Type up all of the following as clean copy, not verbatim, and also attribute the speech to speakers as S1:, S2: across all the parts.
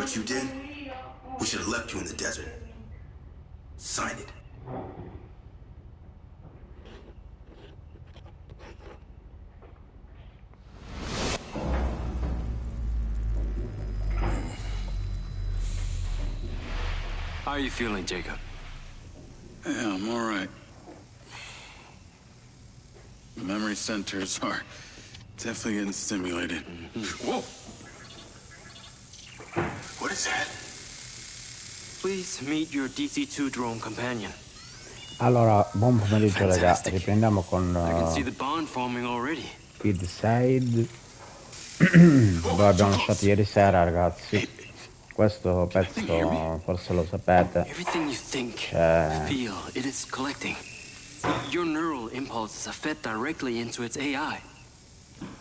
S1: what you did? We should have left you in the desert. Sign it.
S2: How are you feeling, Jacob?
S3: Yeah, I'm all right. The memory centers are definitely getting stimulated.
S1: Whoa! What is that?
S2: Please meet your DC-2 drone companion.
S4: Allora, buon pomeriggio ragazzi, riprendiamo con
S2: I can see the bond forming already.
S4: Midseye, dove abbiamo lasciato ieri sera ragazzi. Questo pezzo forse lo sapete.
S2: Everything you think, feel, it is collecting. Your neural impulses are fed directly into its AI,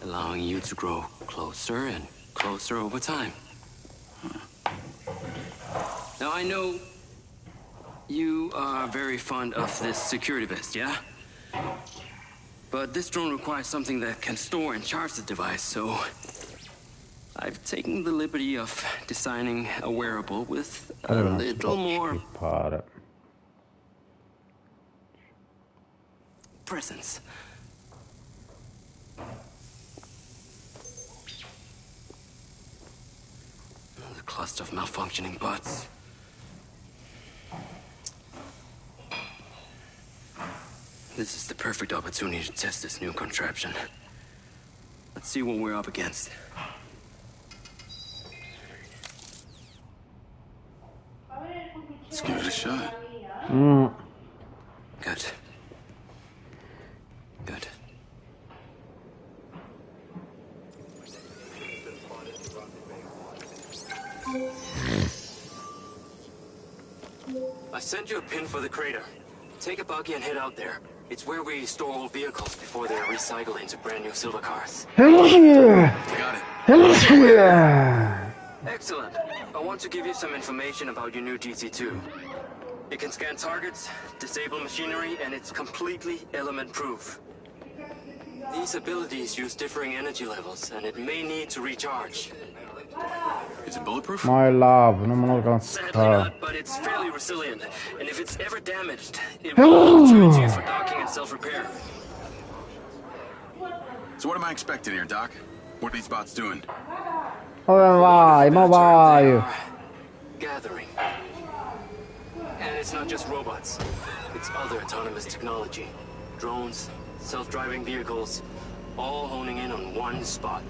S2: allowing you to grow closer and closer over time. Now I know you are very fond of this security vest, yeah? But this drone requires something that can store and charge the device, so I've taken the liberty of designing a wearable with a little more presence. The cluster of malfunctioning bots. This is the perfect opportunity to test this new contraption. Let's see what we're up against.
S3: Let's give it a shot.
S2: Good. Good. I sent you a pin for the crater. Take a buggy and head out there. It's where we store old vehicles before they're recycled into brand new silver cars.
S3: Got it.
S2: Excellent. I want to give you some information about your new DC-2. It can scan targets, disable machinery, and it's completely element-proof. These abilities use differing energy levels, and it may need to recharge.
S3: Is it bulletproof?
S4: My love, non me lo
S2: Sadly
S4: cansare.
S2: not, but it's fairly resilient. And if it's ever damaged, it will return to you for docking and self-repair.
S3: So what am I expecting here, Doc? What are these bots doing?
S4: Dove vai? Ma vai?
S2: Gathering. And it's not just robots. It's other autonomous technology. Drones, self-driving vehicles, all honing in on one spot.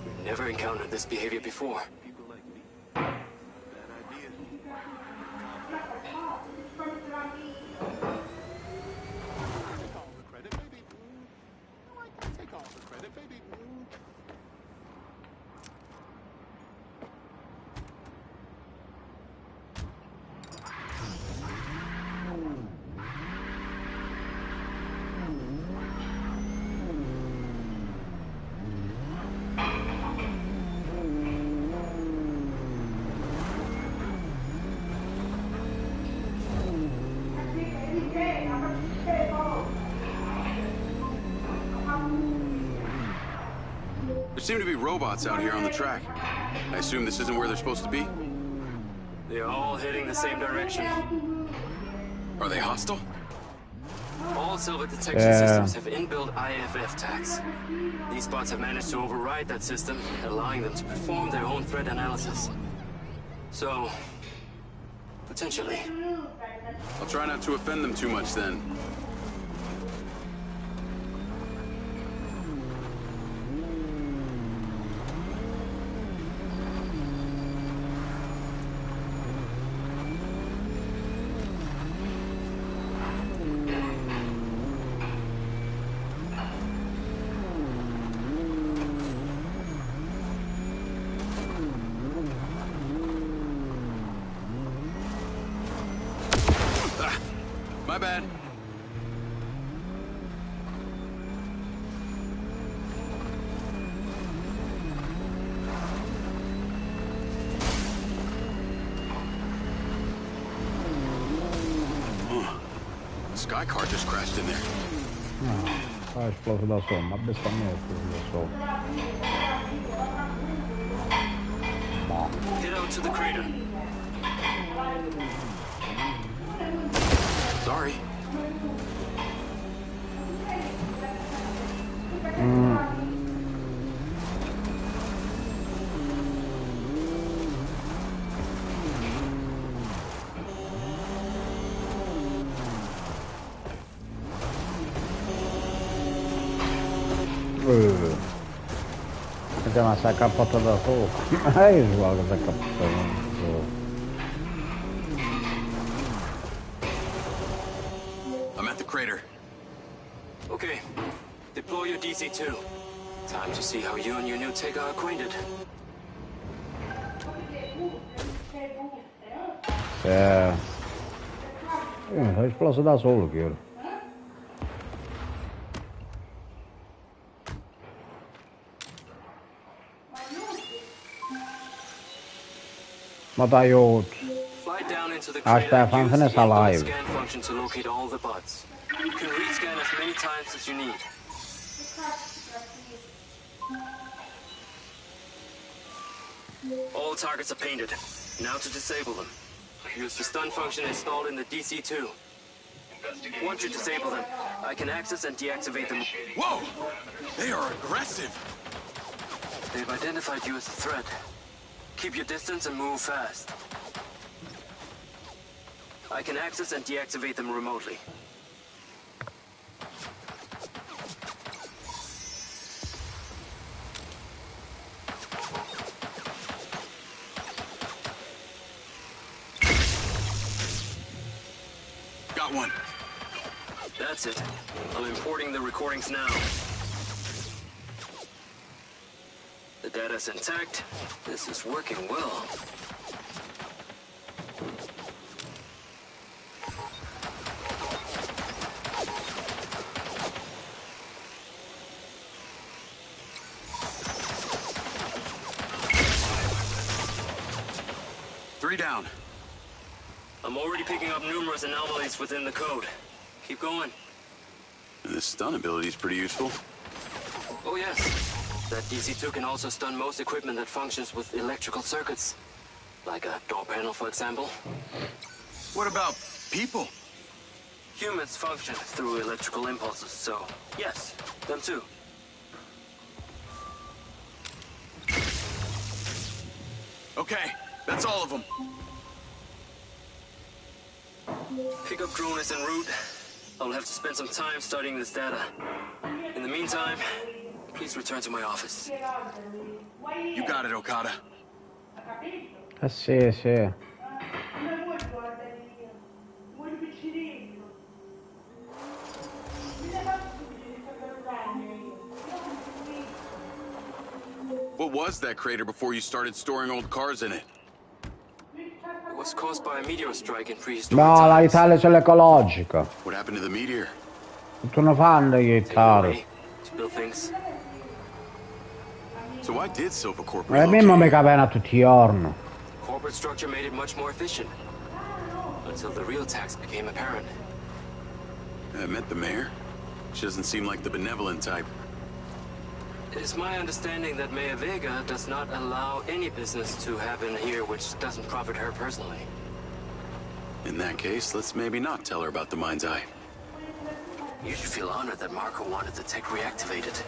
S2: We've never encountered this behavior before.
S3: There seem to be robots out here on the track. I assume this isn't where they're supposed to be?
S2: They're all heading the same direction.
S3: Are they hostile?
S2: All silver detection systems have inbuilt IFF tags. These bots have managed to override that system, allowing them to perform their own threat analysis. So, potentially.
S3: I'll try not to offend them too much then. My bad. Sky car just crashed in there.
S4: Fa esploso da solo, ma bestia mia è esploso da solo. Ma
S2: Head out to the crater.
S3: Sorry.
S4: Ma si è accappato da solo. Io guarda che si è accappato da solo.
S3: I'm at the crater.
S2: Okay. Deploy your DC-2. Time to see how you and your new take are acquainted.
S4: Io sono esploso da solo, chiedo. Ma dai,
S2: Fly down into the
S4: Ah,
S2: crater
S4: Stefan,
S2: and use
S4: finish
S2: the indoor
S4: alive.
S2: scan function to locate all the buds. You can rescan as many times as you need. All targets are painted. Now to disable them. Use the stun function installed in the DC-2. Once you disable them, I can access and deactivate them.
S3: Whoa! They are aggressive!
S2: They've identified you as a threat. Keep your distance and move fast. I can access and deactivate them remotely.
S3: Got one.
S2: That's it. I'm importing the recordings now. The data's intact. This is working well.
S3: Three down.
S2: I'm already picking up numerous anomalies within the code. Keep going.
S3: This stun ability is pretty useful.
S2: Oh yes. That DC-2 can also stun most equipment that functions with electrical circuits. Like a door panel, for example.
S3: What about people?
S2: Humans function through electrical impulses, so yes, them too.
S3: Okay, that's all of them.
S2: Pickup drone is en route. I'll have to spend some time studying this data. In the meantime, please return to my office.
S3: You got it, Okada.
S4: Sì, sì.
S3: What was that crater before you started storing old cars in it?
S2: It was caused by a meteor strike in prehistoric
S4: No, la
S2: times.
S4: Italia c'è l'ecologica.
S3: What happened to the meteor?
S4: Tu non fanno gli
S2: Take it
S4: Italia.
S2: away to build things.
S3: So why did Silva Corp
S4: Ma
S3: relocate?
S4: mica mica bene a tutti i giorni.
S2: Corporate structure made it much more efficient. Until the real tax became apparent.
S3: I met the mayor. She doesn't seem like the benevolent type.
S2: It is my understanding that Mayor Vega does not allow any business to happen here which doesn't profit her personally.
S3: In that case, let's maybe not tell her about the Midseye.
S2: You should feel honored that Marco wanted the tech reactivated.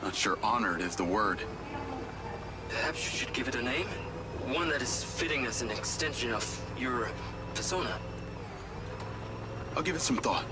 S3: Not sure honored is the word.
S2: Perhaps you should give it a name? One that is fitting as an extension of your persona.
S3: I'll give it some thought.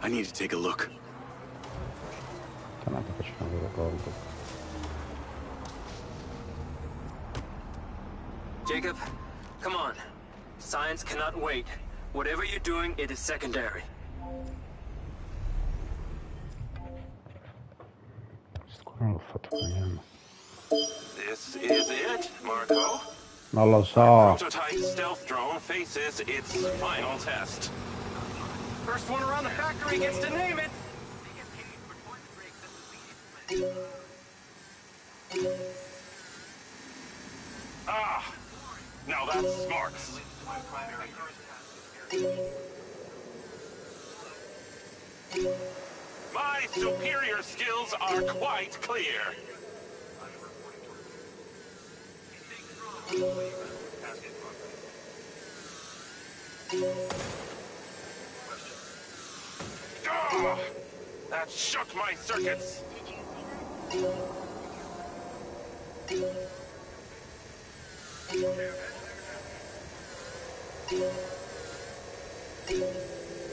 S3: I need to take a look.
S4: Chiamate che ce ne ricordo.
S2: Jacob, come on. Science cannot wait. Whatever you're doing, it is secondary.
S4: Non l'ho fatto con niente.
S5: This is it, Marco.
S4: Non lo so.
S5: Prototype stealth drone faces its final test.
S2: First one around the factory gets to name it.
S5: Ah, now that's smart. My superior skills are quite clear. Ah, that shook my circuits.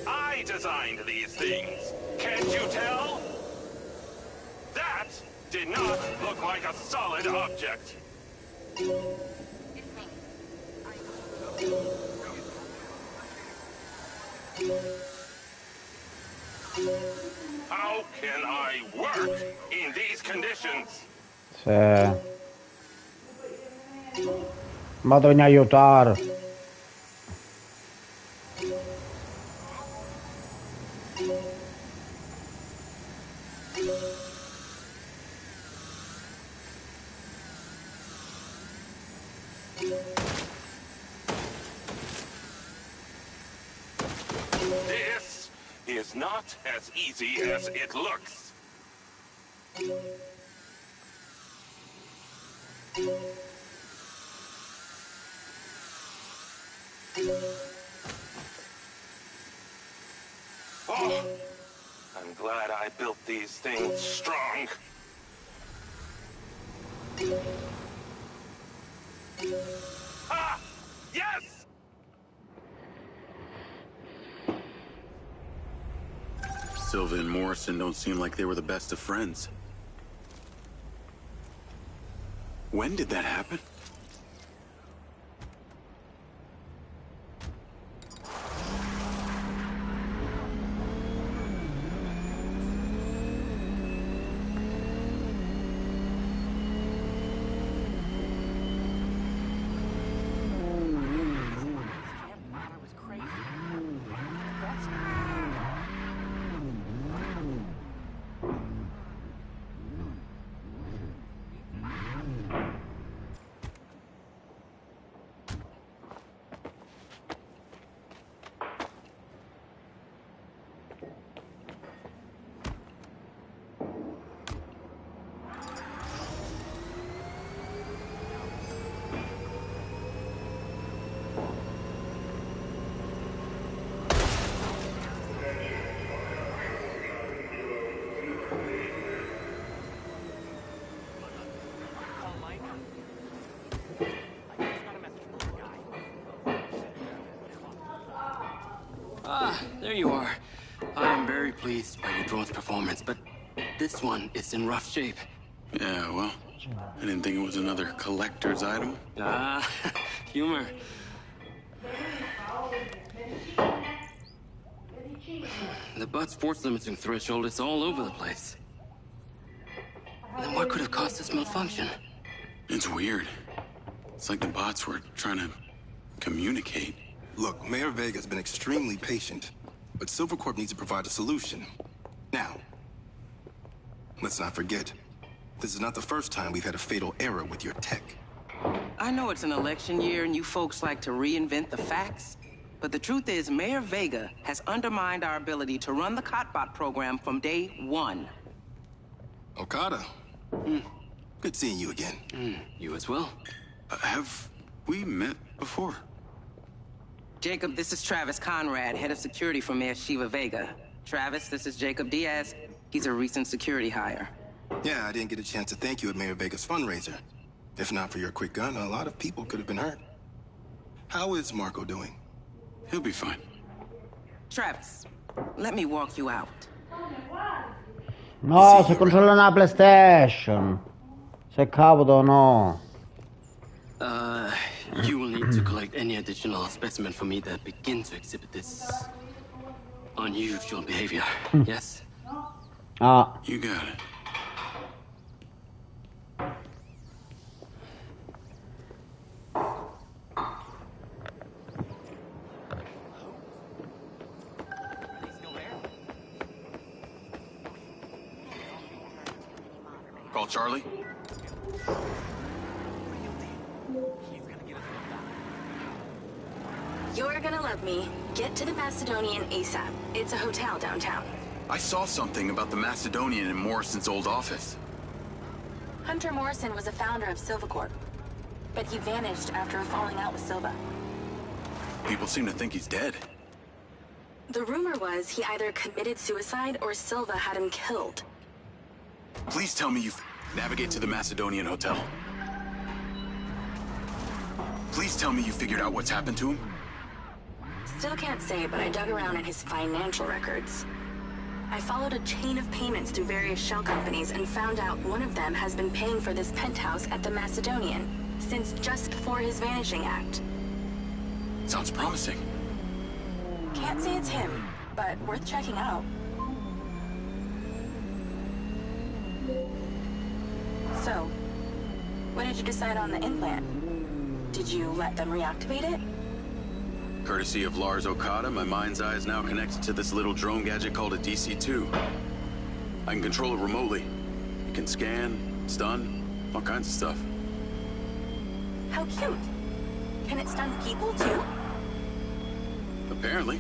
S5: I designed these things. Can't you tell? That did not look like a solid object. How can I work in these conditions?
S4: Sì. Ma devi aiutare.
S5: This is not as easy as it looks. Oh, I'm glad I built these things strong. Ah! Yes!
S3: Silva and Morrison don't seem like they were the best of friends. When did that happen?
S2: There you are. I am very pleased by your drone's performance, but this one is in rough shape.
S3: Yeah, well, I didn't think it was another collector's item.
S2: Ah, humor. The butt's force limiting threshold is all over the place. Then what could have caused this malfunction?
S3: It's weird. It's like the bots were trying to communicate.
S1: Look, Mayor Vega's been extremely patient, but Silvercorp needs to provide a solution. Now, let's not forget, this is not the first time we've had a fatal error with your tech.
S6: I know it's an election year and you folks like to reinvent the facts, but the truth is Mayor Vega has undermined our ability to run the Cotbot program from day one.
S1: Okada. Good seeing you again.
S2: You as well.
S3: Have we met before?
S6: Jacob, this is Travis Conrad, head of security for Mayor Shiva Vega. Travis, this is Jacob Diaz. He's a recent security hire.
S1: Yeah, I didn't get a chance to thank you at Mayor Vega's fundraiser. If not for your quick gun, a lot of people could have been hurt. How is Marco doing?
S3: He'll be fine.
S6: Travis, Let me walk you out.
S4: No, se controlla una PlayStation. Se cavolo no.
S2: You will need to collect any additional specimen for me that begin to exhibit this unusual behavior. Yes?
S4: Ah.
S3: You got it. Call Charlie.
S7: You're gonna love me. Get to the Macedonian ASAP. It's a hotel downtown.
S3: I saw something about the Macedonian in Morrison's old office.
S7: Hunter Morrison was a founder of Silva Corp, but he vanished after a falling out with Silva.
S3: People seem to think he's dead.
S7: The rumor was he either committed suicide or Silva had him killed.
S3: Please tell me you navigate to the Macedonian hotel. Please tell me you figured out what's happened to him.
S7: Still can't say, but I dug around in his financial records. I followed a chain of payments through various shell companies and found out one of them has been paying for this penthouse at the Macedonian since just before his vanishing act.
S3: Sounds promising.
S7: Can't say it's him, but worth checking out. So, when did you decide on the implant? Did you let them reactivate it?
S3: Courtesy of Lars Okada, my mind's eye is now connected to this little drone gadget called a DC-2. I can control it remotely. It can scan, stun, all kinds of stuff.
S7: How cute. Can it stun people too?
S3: Apparently.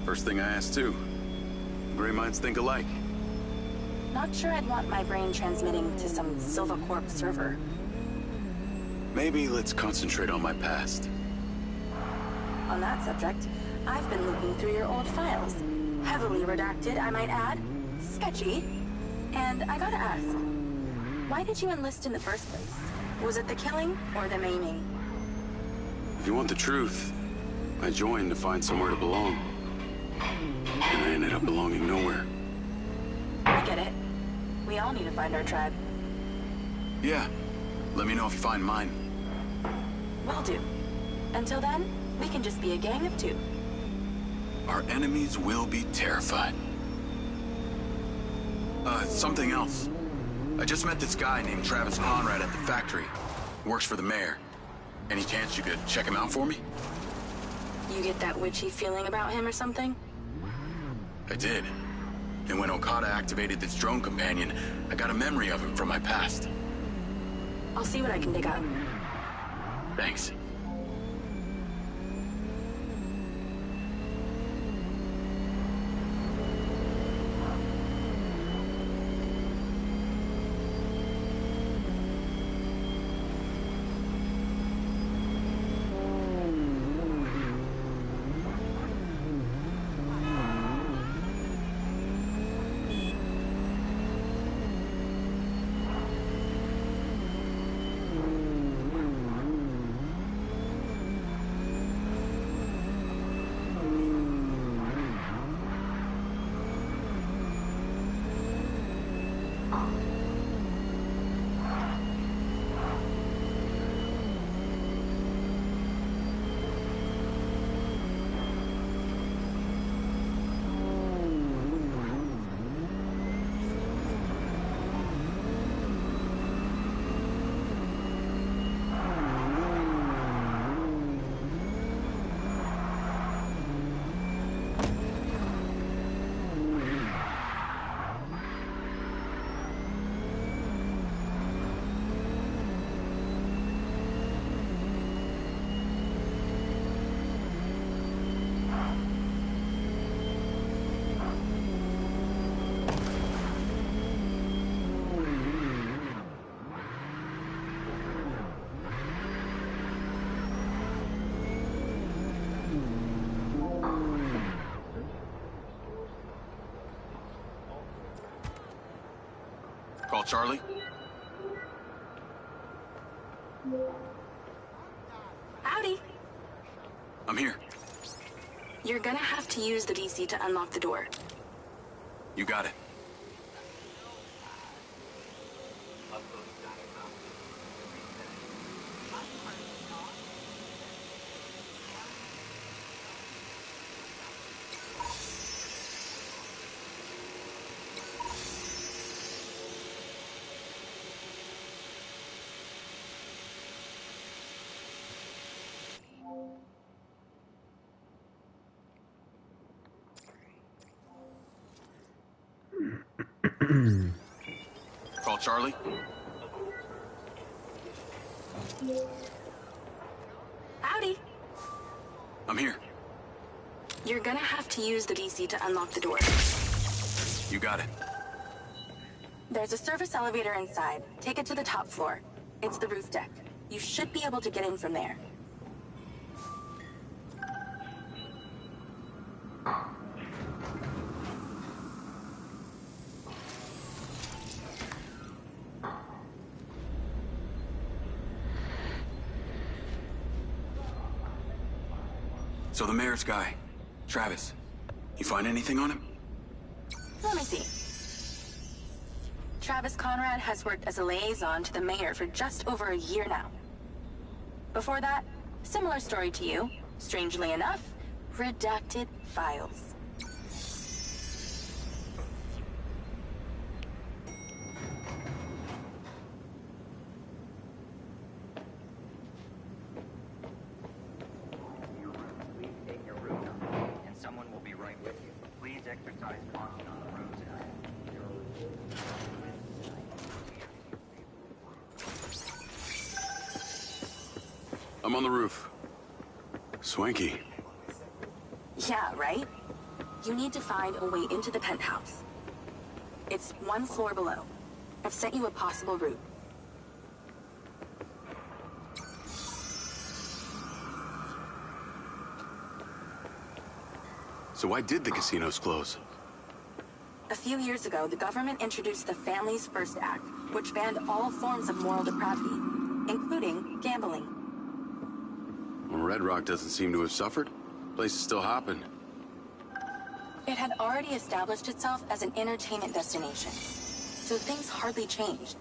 S3: First thing I asked too. Gray minds think alike.
S7: Not sure I'd want my brain transmitting to some Silva Corp server.
S3: Maybe let's concentrate on my past.
S7: On that subject, I've been looking through your old files. Heavily redacted, I might add. Sketchy. And I gotta ask, why did you enlist in the first place? Was it the killing or the maiming?
S3: If you want the truth, I joined to find somewhere to belong. And I ended up belonging nowhere.
S7: I get it. We all need to find our tribe.
S3: Yeah. Let me know if you find mine.
S7: Will do. Until then, we can just be a gang of two.
S3: Our enemies will be terrified. Something else. I just met this guy named Travis Conrad at the factory. Works for the mayor. Any chance you could check him out for me?
S7: You get that witchy feeling about him or something?
S3: I did. And when Okada activated this drone companion, I got a memory of him from my past.
S7: I'll see what I can dig up.
S3: Thanks. Call Charlie.
S7: Howdy.
S3: I'm here.
S7: You're gonna have to use the DC to unlock the door.
S3: You got it. Call Charlie.
S7: Howdy.
S3: I'm here.
S7: You're gonna have to use the DC to unlock the door.
S3: You got it.
S7: There's a service elevator inside. Take it to the top floor. It's the roof deck. You should be able to get in from there.
S3: So the mayor's guy, Travis, you find anything on him?
S7: Let me see. Travis Conrad has worked as a liaison to the mayor for just over a year now. Before that, similar story to you. Strangely enough, redacted files.
S3: I'm on the roof. Swanky.
S7: Yeah, right? You need to find a way into the penthouse. It's one floor below. I've sent you a possible route.
S3: So why did the casinos close?
S7: A few years ago, the government introduced the Families First Act, which banned all forms of moral depravity, including gambling.
S3: Well, Red Rock doesn't seem to have suffered. Place is still hopping.
S7: It had already established itself as an entertainment destination, so things hardly changed.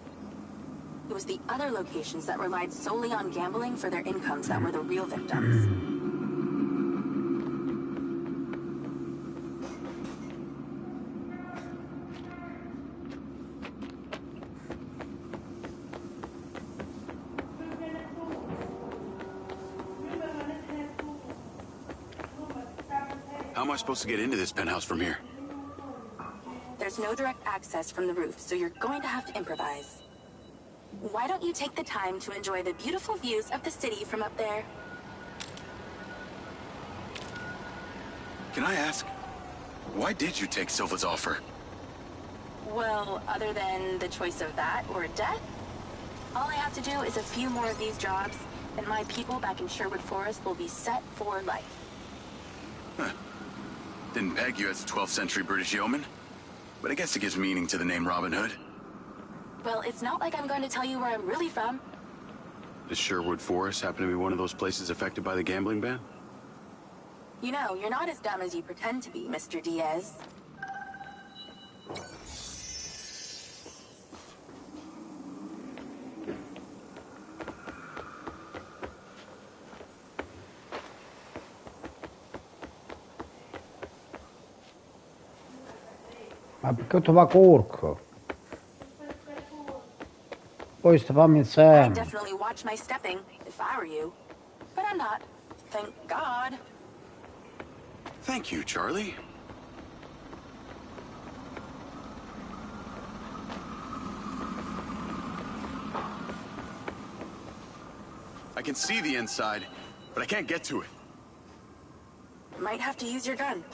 S7: It was the other locations that relied solely on gambling for their incomes that were the real victims.
S3: How am I supposed to get into this penthouse from here?
S7: There's no direct access from the roof, so you're going to have to improvise. Why don't you take the time to enjoy the beautiful views of the city from up there?
S3: Can I ask, why did you take Silva's offer?
S7: Well, other than the choice of that or death, all I have to do is a few more of these jobs, and my people back in Sherwood Forest will be set for life.
S3: Huh. Didn't peg you as a 12th century British yeoman, but I guess it gives meaning to the name Robin Hood.
S7: Well, it's not like I'm going to tell you where I'm really from.
S3: Does Sherwood Forest happen to be one of those places affected by the gambling ban?
S7: You know, you're not as dumb as you pretend to be, Mr. Diaz.
S4: Ma perché tu va corco? Poi stavamo
S7: I'd
S4: insieme.
S7: definitely watch my stepping if I were you. But I'm not. Thank God.
S3: Thank you, Charlie. I can see the inside, but I can't get to it.
S7: Might have to use your gun.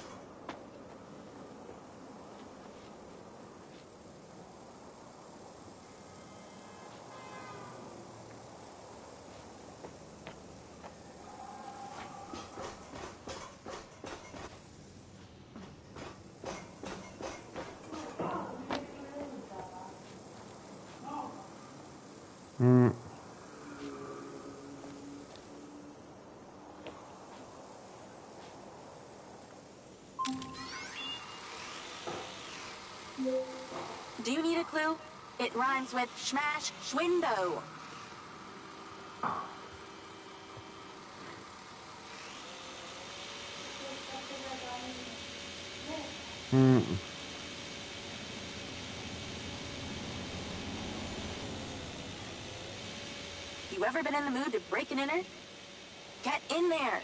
S7: Do you need a clue? It rhymes with smash window. You ever been in the mood to break and enter? Get in there.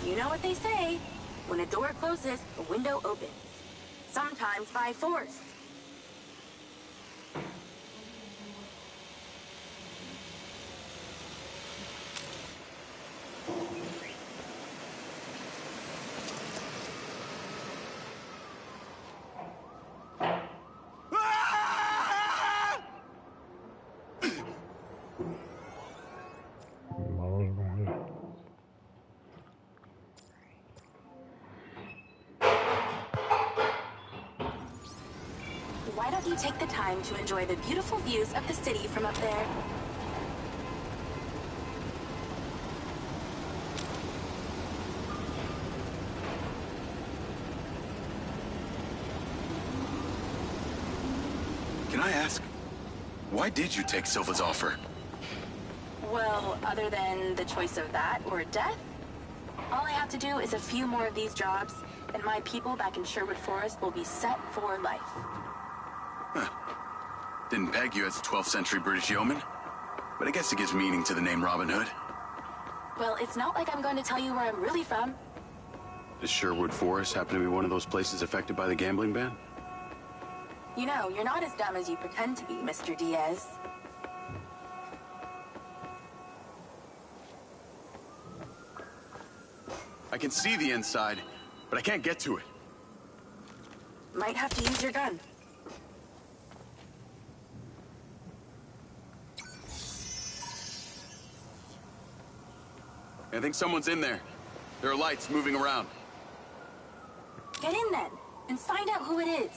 S7: You know what they say. When a door closes, a window opens. Sometimes by force. Why don't you take the time to enjoy the beautiful views of the city from up there?
S3: Can I ask, why did you take Silva's offer?
S7: Well, other than the choice of that or death, all I have to do is a few more of these jobs, and my people back in Sherwood Forest will be set for life.
S3: Huh. Didn't peg you as a 12th century British yeoman, but I guess it gives meaning to the name Robin Hood.
S7: Well, it's not like I'm going to tell you where I'm really from.
S3: Does Sherwood Forest happen to be one of those places affected by the gambling ban?
S7: You know, you're not as dumb as you pretend to be, Mr. Diaz.
S3: I can see the inside, but I can't get to it.
S7: Might have to use your gun.
S3: I think someone's in there. There are lights moving around.
S7: Get in then, and find out who it is.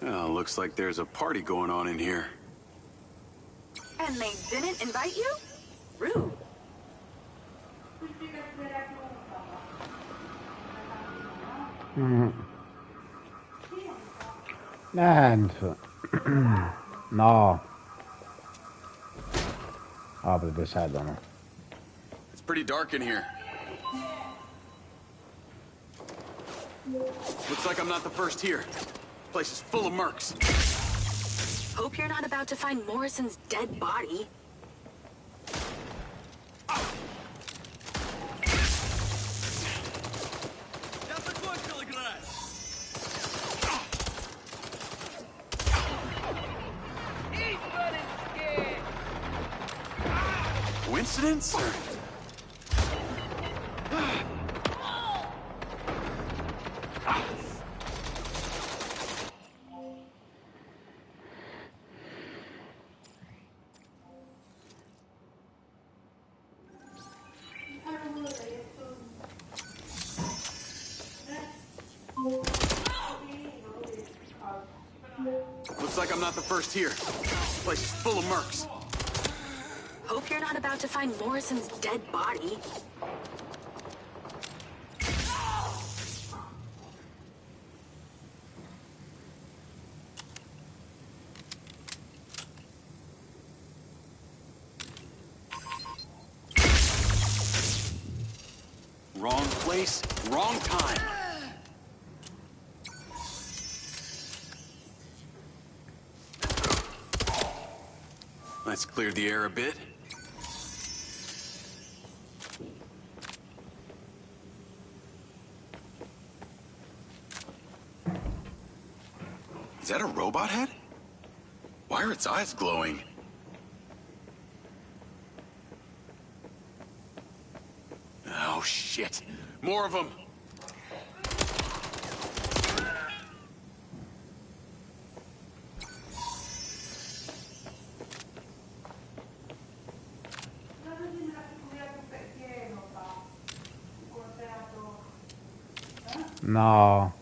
S3: Oh, looks like there's a party going on in here.
S7: And they didn't invite you? Rude.
S4: Niente. No. Apri, decidono.
S3: It's pretty dark in here. Looks like I'm not the first here. Place is full of mercs.
S7: Hope you're not about to find Morrison's dead body.
S3: Coincidence? Or... Looks like I'm not the first here. This place is full of mercs.
S7: Hope you're not about to find Morrison's dead body.
S3: Wrong place, wrong time. Let's clear the air a bit. that a robot head? Why are its eyes glowing? Oh, shit. More of them!
S4: No.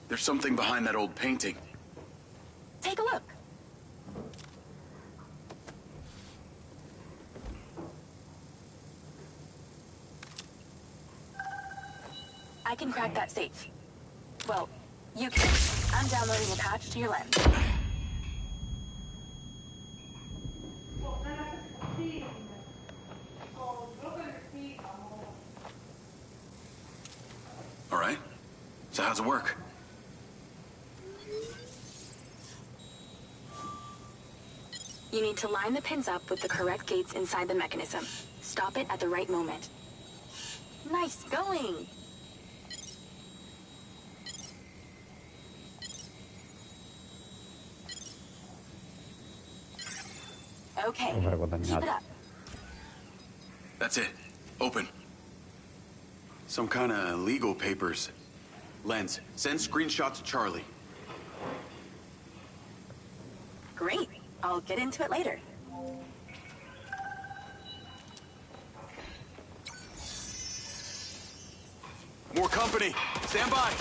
S3: There's something behind that old painting.
S7: Take a look. I can crack that safe. Well, you can. I'm downloading a patch to your lens.
S3: All right. So how's it work?
S7: You need to line the pins up with the correct gates inside the mechanism. Stop it at the right moment. Nice going! Okay, keep it up.
S3: That's it. Open. Some kind of legal papers. Lens, send screenshot to Charlie.
S7: Great. I'll get into it later.
S3: More company. Stand by.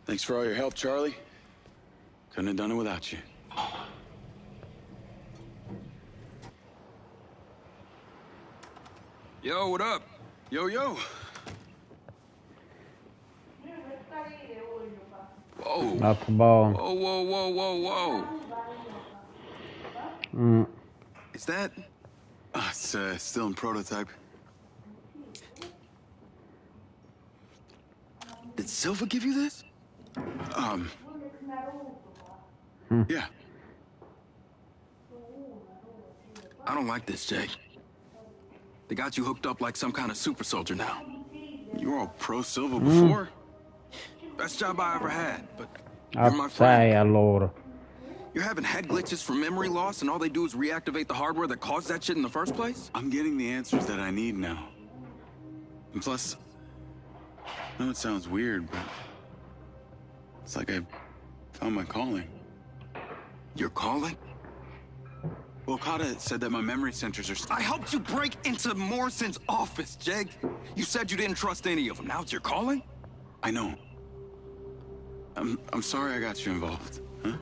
S3: Thanks for all your help, Charlie. Couldn't have done it without you.
S2: Yo, what up?
S3: Yo, yo.
S2: Whoa.
S4: That's the ball.
S2: Whoa, whoa, whoa, whoa, whoa.
S4: Mm.
S2: Is that?
S3: It's still in prototype.
S2: Did Silva give you this?
S3: Yeah.
S2: I don't like this, Jake. They got you hooked up like some kind of super soldier now.
S3: You were all pro-Silva before?
S2: Best job I ever had, but you're my
S4: Assai,
S2: friend.
S4: allora.
S2: You're having head glitches from memory loss, and all they do is reactivate the hardware that caused that shit in the first place?
S3: I'm getting the answers that I need now. And plus, I know it sounds weird, but it's like I found my calling.
S2: Your calling?
S3: Well, Okada said that my memory centers are...
S2: I helped you break into Morrison's office, Jake. You said you didn't trust any of them. Now it's your calling?
S3: I know. I'm sorry I got you involved, huh?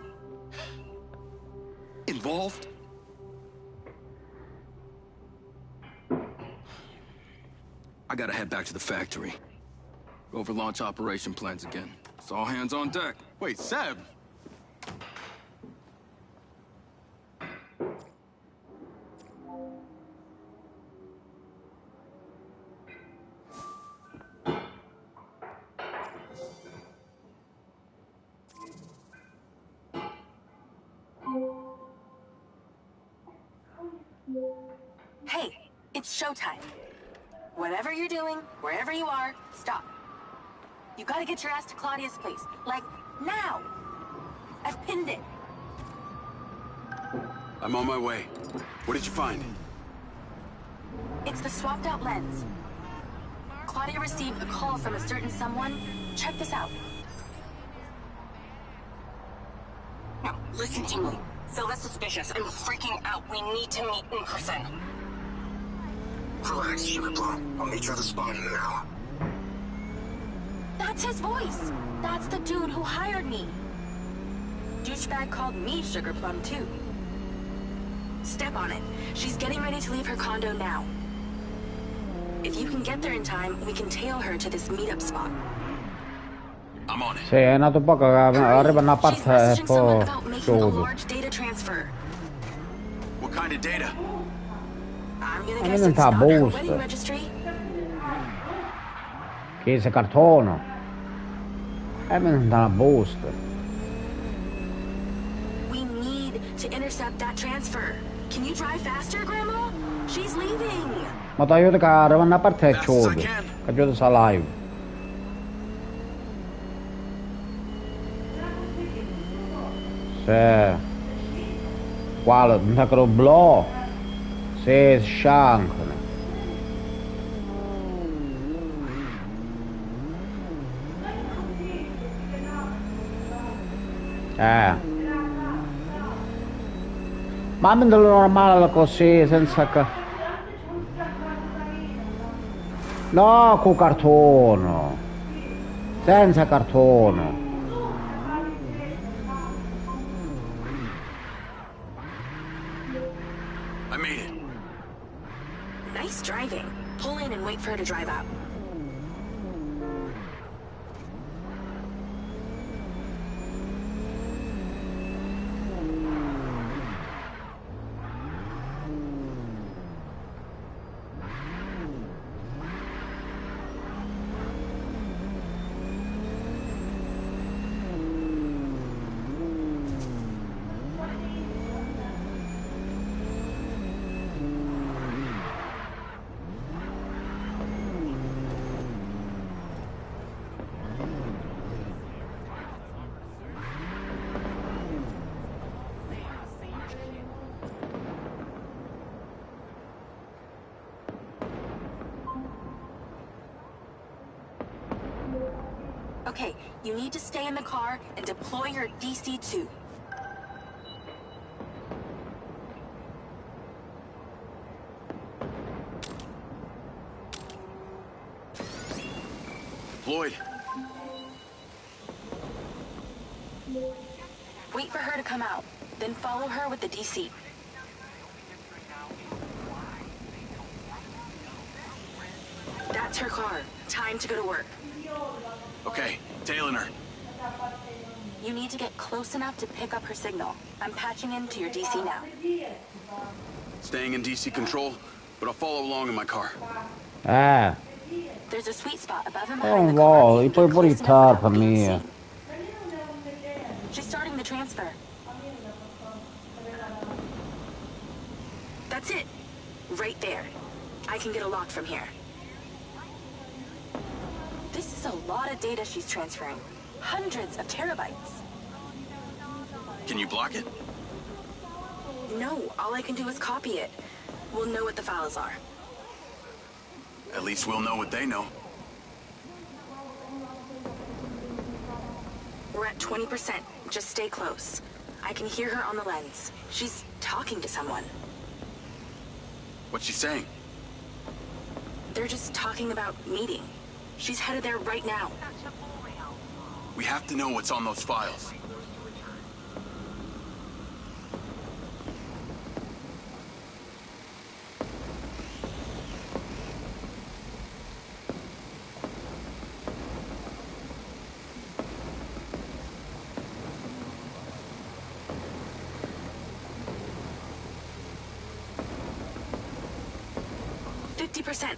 S2: Involved? I gotta head back to the factory. Go over launch operation plans again. It's all hands on deck.
S3: Wait, Seb?
S7: Hey, it's showtime. Whatever you're doing, wherever you are, stop. You gotta get your ass to Claudia's place. Like, now! I've pinned it.
S3: I'm on my way. What did you find?
S7: It's the swapped out lens. Claudia received a call from a certain someone. Check this out.
S8: No, listen to me. Silva's suspicious. I'm freaking out. We need to meet in person.
S1: Relax, Sugar Plum. I'll meet you at the spot in an hour.
S7: That's his voice. That's the dude who hired me. Douchebag called me Sugar Plum, too. Step on it. She's getting ready to leave her condo now. If you can get there in time, we can tail her to this meetup spot.
S3: I'm on it.
S4: Sì, è nato poco che arriva una
S7: She's
S4: parte e
S7: messaging someone
S4: poi
S7: about making a
S4: chiude.
S7: large data transfer.
S3: What kind of data?
S7: I'm gonna
S4: Ma
S7: guess
S4: non
S7: it's
S4: t'ha
S7: not her
S4: boost.
S7: wedding registry.
S4: Chiesa cartono. Ma non dà una boost.
S7: We need to intercept that transfer. Can you drive faster, Grandma? She's leaving.
S4: Ma ti aiuto che arriva una parte e
S3: Fast as I
S4: chiude.
S3: can.
S4: Che chiude sta live. Sì. Quale? Non è che blu. Sì, sciancano. Ma mentre normale così, senza che... No, con cartono. Senza cartono.
S3: I made it.
S7: Nice driving. Pull in and wait for her to drive out. Okay, you need to stay in the car and deploy your DC-2.
S3: Floyd.
S7: Wait for her to come out, then follow her with the DC. That's her car. Time to go to work.
S3: Okay, tailing her.
S7: You need to get close enough to pick up her signal. I'm patching into your DC now.
S3: Staying in DC control, but I'll follow along in my car.
S7: There's a sweet spot above and
S4: È
S7: behind
S4: un
S7: the car.
S4: volo,
S7: You
S4: puoi
S7: get
S4: pure
S7: close enough
S4: per
S7: without being
S4: me.
S7: seen. She's starting the transfer. That's it. Right there. I can get a lock from here. This is a lot of data she's transferring. Hundreds of terabytes.
S3: Can you block it?
S7: No, all I can do is copy it. We'll know what the files are.
S3: At least we'll know what they know.
S7: We're at 20%. Just stay close. I can hear her on the lens. She's talking to someone.
S3: What's she saying?
S7: They're just talking about meeting. She's headed there right now.
S3: We have to know what's on those files.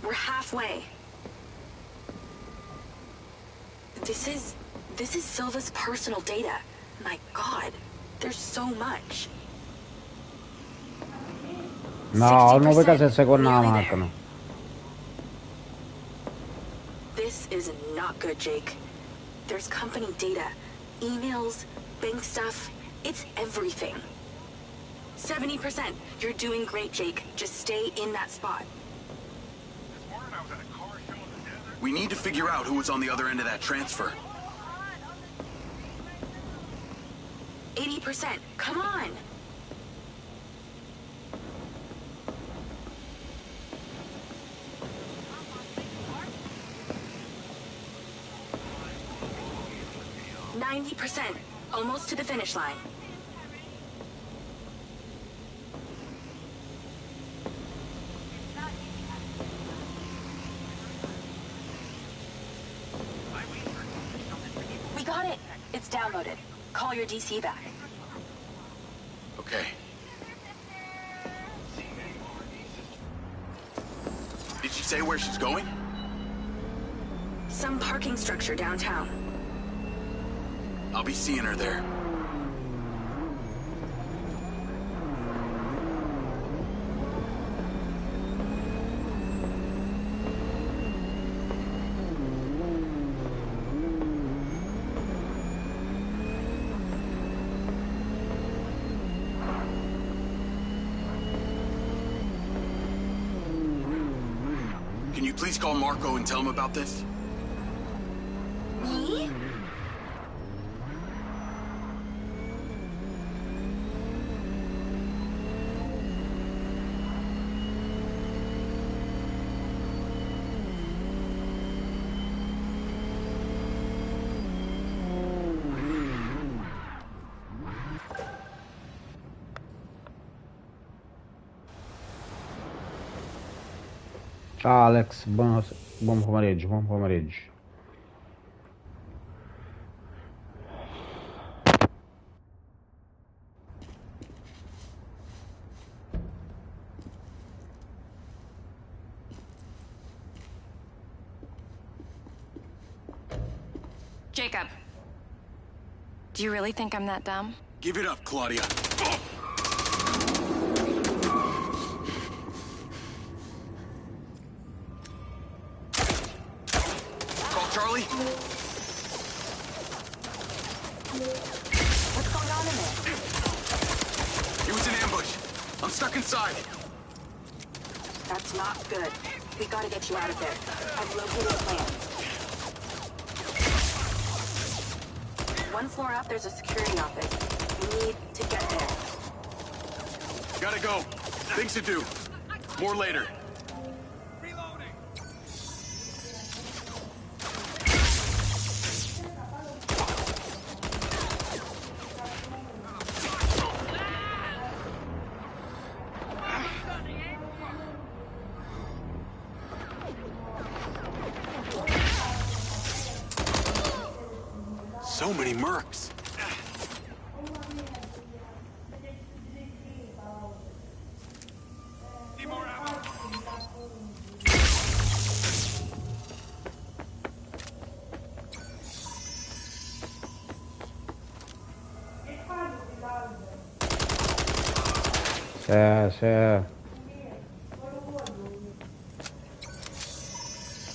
S7: We're halfway. This is Silva's personal data. My God, there's so much.
S4: No, non vuoi che se con la macchina.
S7: This is not good, Jake. There's company data, emails, bank stuff. It's everything. 70%. You're doing great, Jake. Just stay in that spot.
S5: This morning I was at a car show in the desert.
S3: We need to figure out who was on the other end of that transfer.
S7: 80%. Come on. %. Almost to the finish line. We got it. It's downloaded. Call your DC back.
S3: Okay. Did she say where she's going?
S7: Some parking structure downtown.
S3: I'll be seeing her there. Can you please call Marco and tell him about this?
S7: Me?
S4: Ciao Alex, buon pomeriggio, buon pomeriggio.
S9: Jacob, do you really think I'm that dumb?
S3: Give it up, Claudia. Charlie?
S7: What's going on in there?
S3: It was an ambush. I'm stuck inside.
S7: That's not good. We gotta get you out of there. I've located plans. One floor up, there's a security office. We need to get there.
S3: Gotta go. Things to do. More later. So many mercs.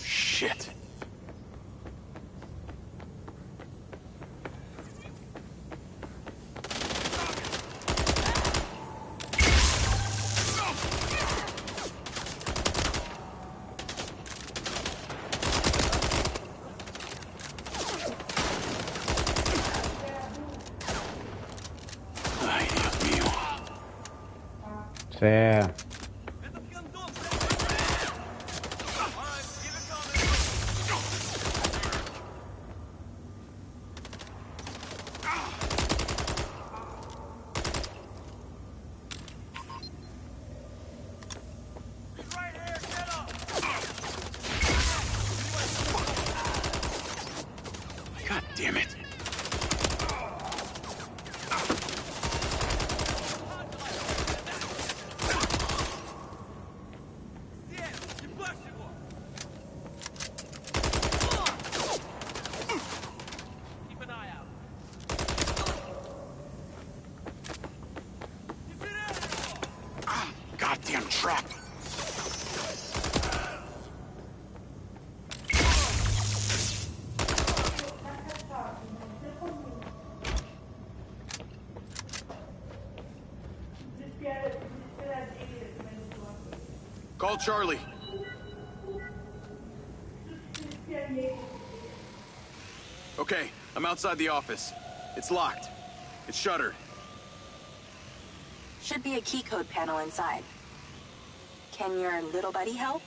S4: Shit. Sì.
S3: God damn it. Goddamn trap. Call Charlie. Okay, I'm outside the office. It's locked. It's shuttered.
S7: Should be a key code panel inside. Can your little buddy help?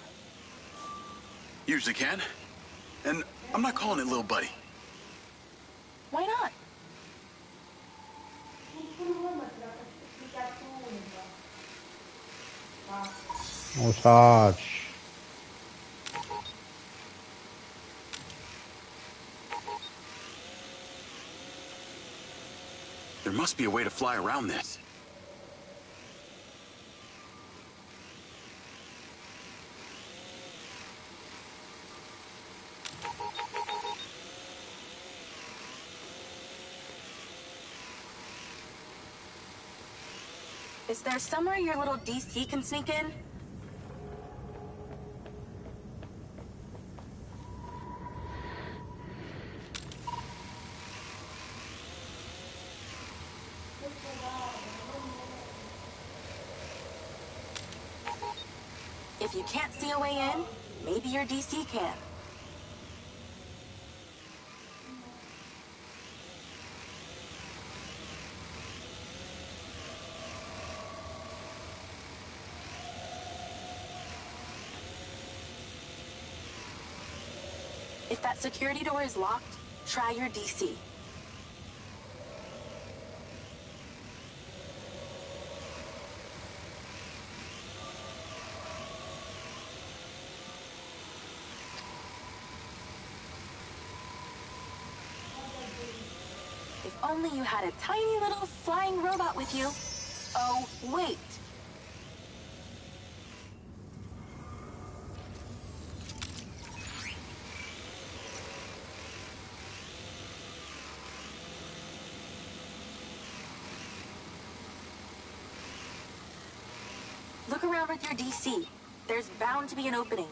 S3: Usually can. And I'm not calling it little buddy.
S7: Why not?
S4: Usać.
S3: There must be a way to fly around this.
S7: Is there somewhere your little DC can sneak in? If you can't see a way in, maybe your DC can. If that security door is locked, try your DC. If only you had a tiny little flying robot with you. Oh, wait. Look around with your DC. There's bound to be an opening.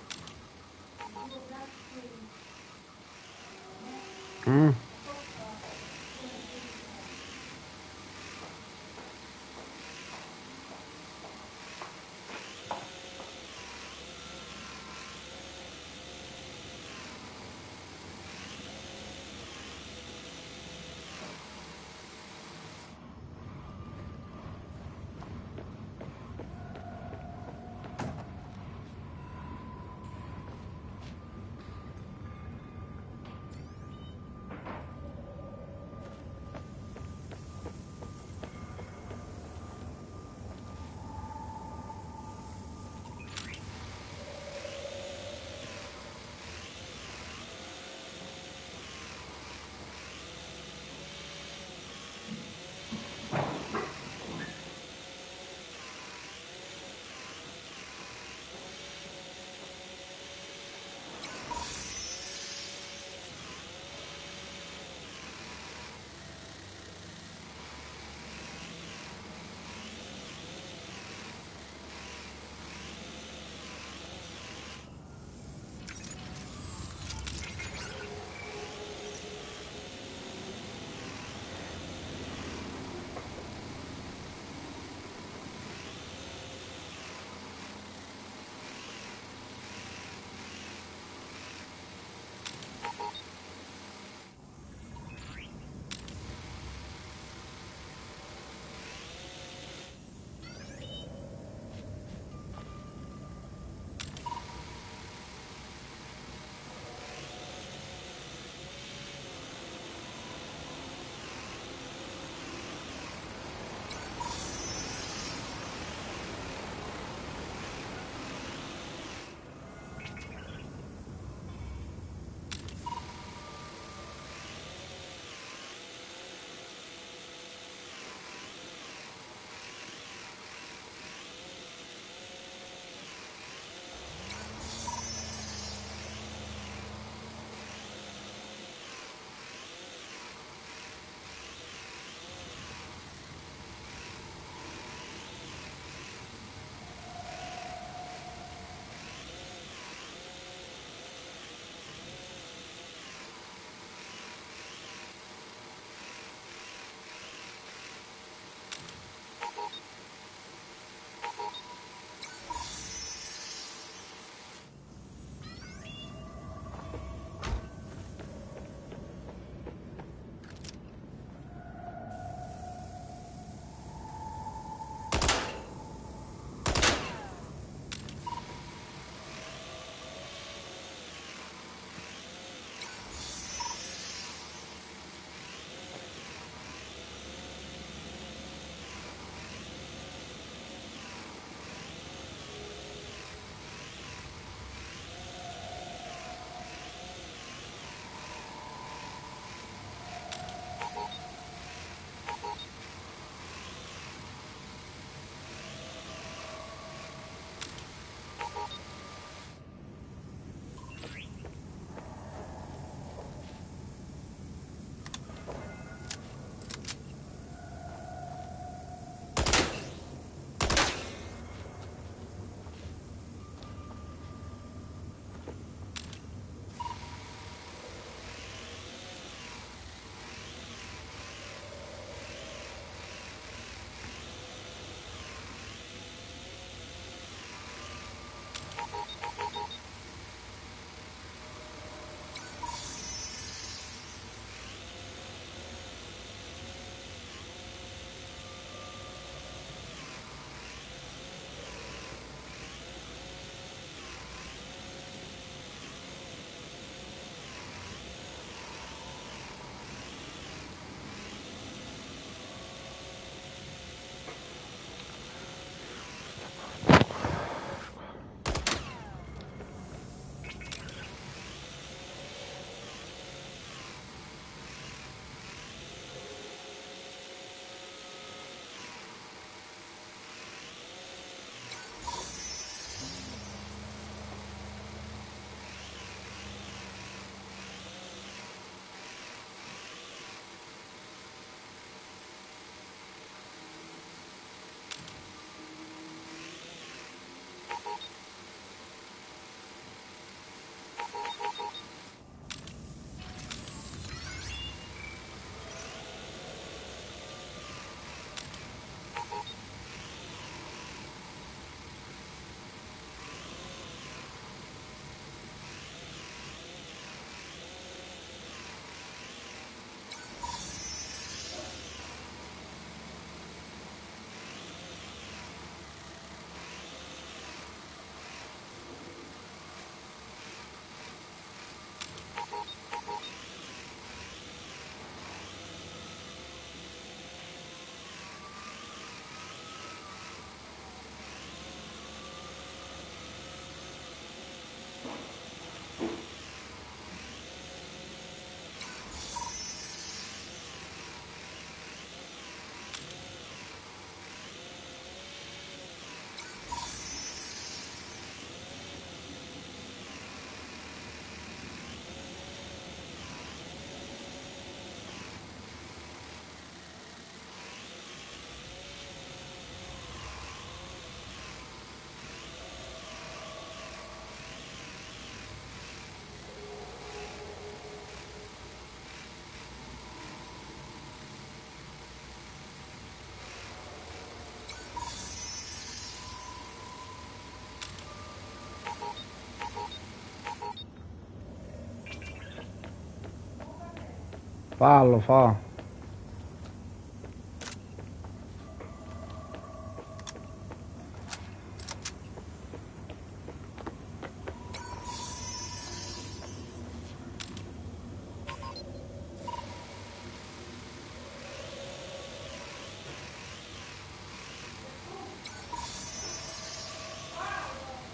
S4: Fallo, fa.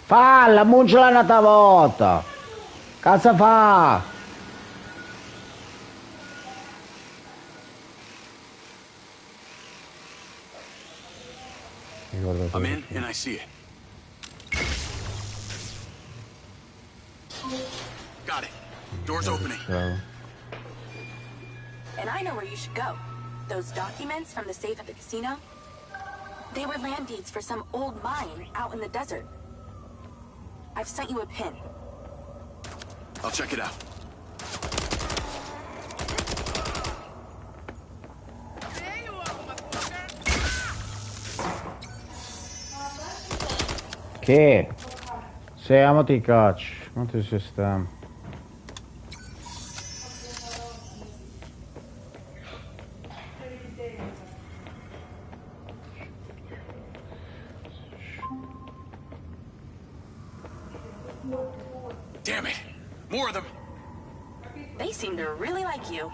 S4: Falla, muncila un'altra volta. Cazzo fa?
S3: I'm in and I see it. Got it. Door's opening.
S7: And I know where you should go. Those documents from the safe at the casino, they were land deeds for some old mine out in the desert. I've sent you a pin.
S3: I'll check it out.
S4: Che? Siamo ti caccio. Quanto ci stiamo?
S3: Damn it! More of them!
S7: They seem to really like you.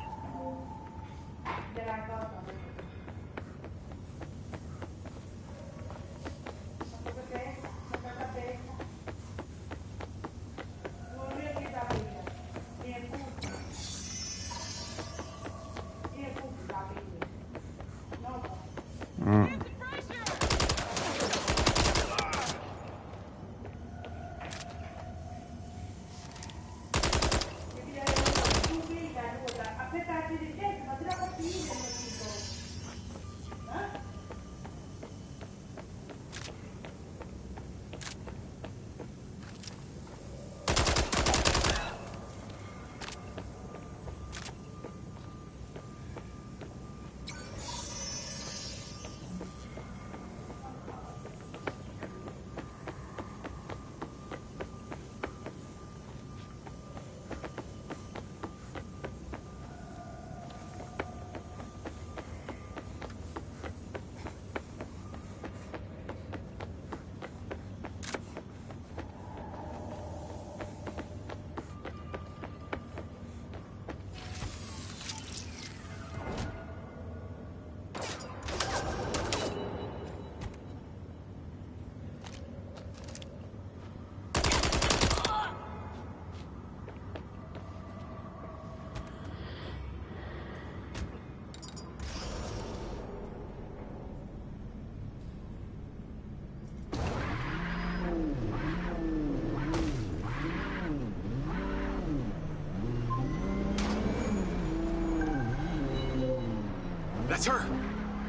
S3: That's her!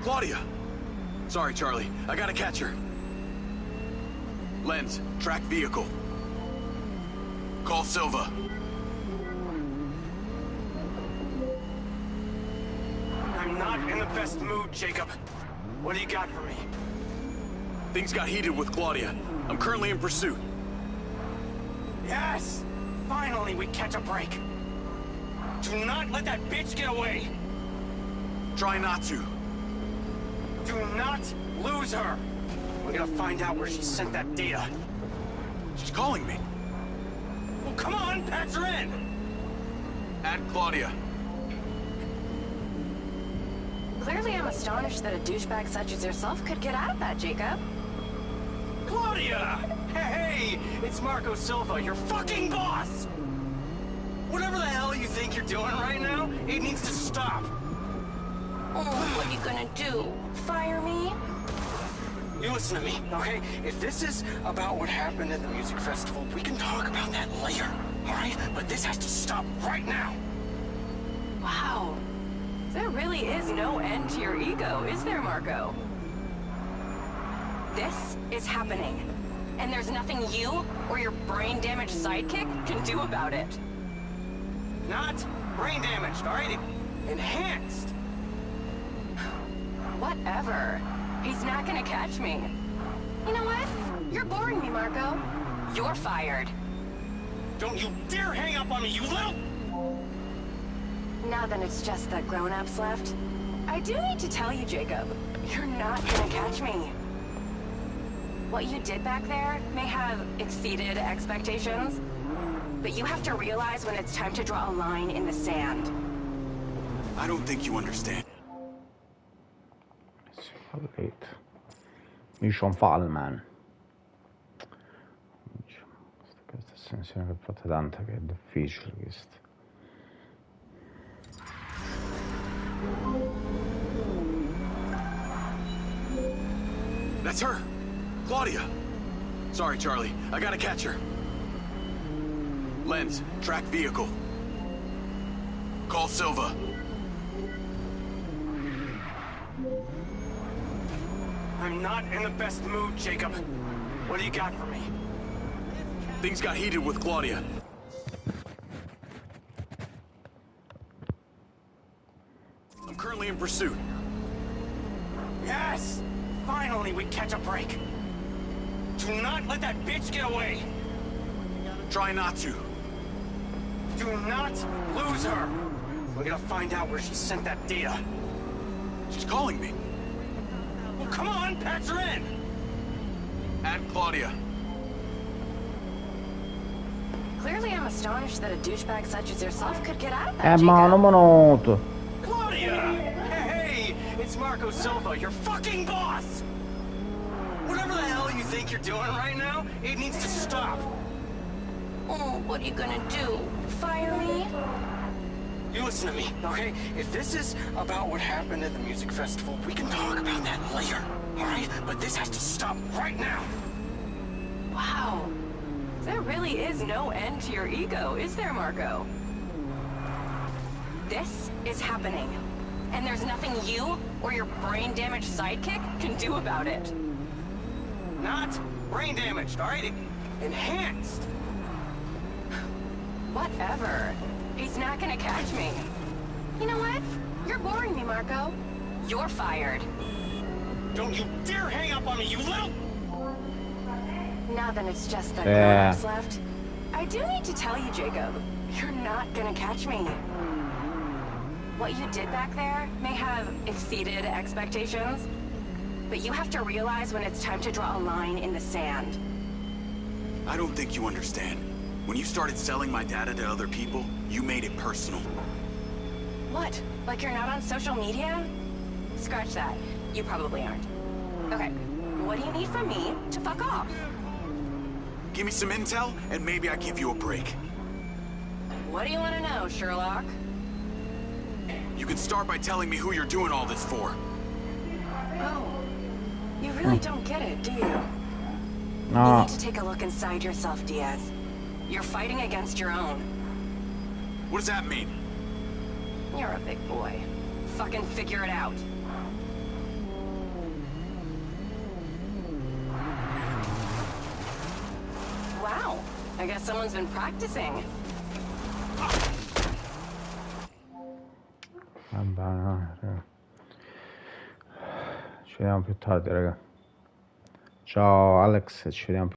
S3: Claudia! Sorry, Charlie. I gotta catch her. Lens, track vehicle. Call Silva.
S5: I'm not in the best mood, Jacob. What do you got for me?
S3: Things got heated with Claudia. I'm currently in pursuit.
S5: Yes! Finally, we catch a break. Do not let that bitch get away!
S3: Try not to.
S5: Do not lose her! We're gonna find out where she sent that data.
S3: She's calling me.
S5: Well, come on, patch her in!
S3: Add Claudia.
S9: Clearly, I'm astonished that a douchebag such as yourself could get out of that, Jacob.
S5: Claudia! Hey, it's Marco Silva, your fucking boss! Whatever the hell you think you're doing right now, it needs to stop.
S7: Oh, what are you gonna do? Fire me?
S5: You listen to me, okay? If this is about what happened at the music festival, we can talk about that later, all right? But this has to stop right now.
S9: Wow. There really is no end to your ego, is there, Marco? This is happening. And there's nothing you or your brain-damaged sidekick can do about it.
S5: Not brain damaged, all right? Enhanced.
S9: Whatever. He's not gonna catch me. You know what? You're boring me, Marco. You're fired.
S5: Don't you dare hang up on me, you little...
S9: Now then it's just the grown-ups left. I do need to tell you, Jacob, you're not gonna catch me. What you did back there may have exceeded expectations, but you have to realize when it's time to draw a line in the sand.
S3: I don't think you understand.
S4: Mission Fallman. Questa estensione che fate tanta che è difficile questo.
S3: That's her! Claudia! Sorry, Charlie. I gotta catch her. Lens, track vehicle. Call Silva.
S5: I'm not in the best mood, Jacob. What do you got for me?
S3: Things got heated with Claudia. I'm currently in pursuit.
S5: Yes! Finally, we catch a break. Do not let that bitch get away.
S3: Try not to.
S5: Do not lose her. We're gonna find out where she sent that data.
S3: She's calling me.
S5: Well, come on, patch her in.
S3: Add Claudia.
S9: Clearly I'm astonished that a douchebag such as yourself could get out of that,
S4: Ma
S9: Jacob.
S4: un minuto.
S5: Claudia! Hey, it's Marco Silva, your fucking boss! Whatever the hell you think you're doing right now, it needs to stop.
S9: Oh, what are you gonna do? Fire me?
S5: You listen to me, okay? If this is about what happened at the music festival, we can talk about that later, all right? But this has to stop right now.
S9: Wow. There really is no end to your ego, is there, Marco? This is happening. And there's nothing you or your brain-damaged sidekick can do about it.
S5: Not brain damaged, all right? Enhanced.
S9: Whatever. He's not gonna catch me. You know what? You're boring me, Marco. You're fired.
S5: Don't you dare hang up on me, you little...
S9: Now then it's just the grown-ups left. I do need to tell you, Jacob, you're not gonna catch me. What you did back there may have exceeded expectations, but you have to realize when it's time to draw a line in the sand.
S3: I don't think you understand. When you started selling my data to other people, you made it personal.
S9: What? Like you're not on social media? Scratch that. You probably aren't. Okay, what do you need from me to fuck off?
S3: Give me some intel, and maybe I give you a break.
S9: What do you want to know, Sherlock?
S3: You can start by telling me who you're doing all this for.
S9: Oh, you really don't get it, do you?
S4: No.
S9: You need to take a look inside yourself, Diaz. You're fighting against your own.
S3: What does that mean?
S9: You're a big boy. Fucking figure it out. Wow, I guess someone's been practicing.
S4: Ci vediamo più tardi, raga. Ciao Alex, ci vediamo più